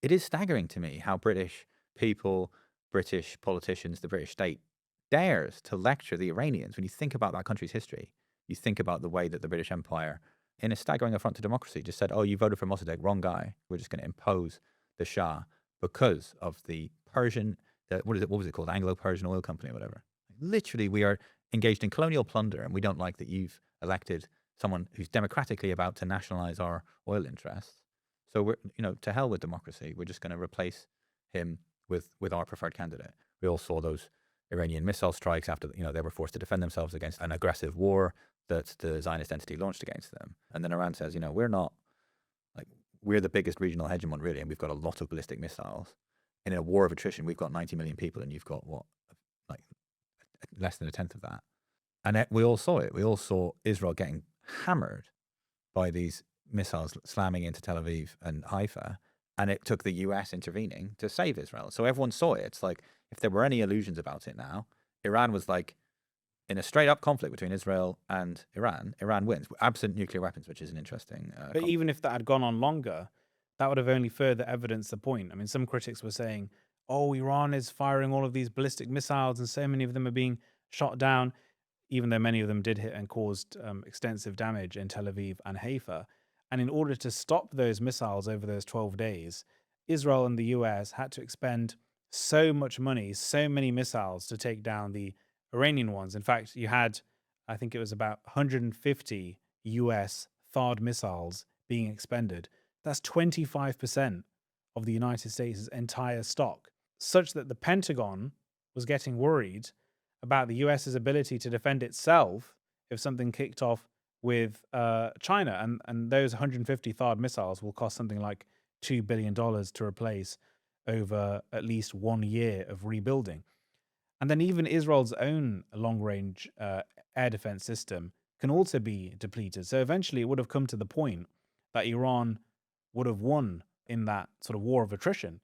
it is staggering to me how British people, British politicians, the British state dares to lecture the Iranians. When you think about that country's history, you think about the way that the British Empire, in a staggering affront to democracy, just said, "Oh, you voted for Mossadegh, wrong guy. We're just going to impose the Shah because of the Persian, what was it called, Anglo-Persian Oil Company or whatever." Literally, we are engaged in colonial plunder, and we don't like that you've elected someone who's democratically about to nationalize our oil interests. So we're, to hell with democracy. We're just going to replace him with our preferred candidate. We all saw those Iranian missile strikes after, they were forced to defend themselves against an aggressive war that the Zionist entity launched against them. And then Iran says, we're not, like, we're the biggest regional hegemon, really, and we've got a lot of ballistic missiles. In a war of attrition, we've got 90 million people, and you've got what, like less than a tenth of that. And we all saw it. We all saw Israel getting hammered by these missiles slamming into Tel Aviv and Haifa, and it took the US intervening to save Israel. So everyone saw it. It's like, if there were any illusions about it now, Iran was like in a straight up conflict between Israel and Iran. Iran wins, absent nuclear weapons, which is an interesting. But even if that had gone on longer, that would have only further evidenced the point. I mean, some critics were saying, oh, Iran is firing all of these ballistic missiles and so many of them are being shot down, even though many of them did hit and caused extensive damage in Tel Aviv and Haifa. And in order to stop those missiles over those 12 days, Israel and the US had to expend so much money, so many missiles to take down the Iranian ones. In fact, you had, I think it was about 150 US THAAD missiles being expended. That's 25% of the United States' entire stock, such that the Pentagon was getting worried about the US's ability to defend itself if something kicked off with China. And those 150 THAAD missiles will cost something like $2 billion to replace over at least 1 year of rebuilding. And then even Israel's own long-range air defense system can also be depleted. So eventually it would have come to the point that Iran would have won in that sort of war of attrition.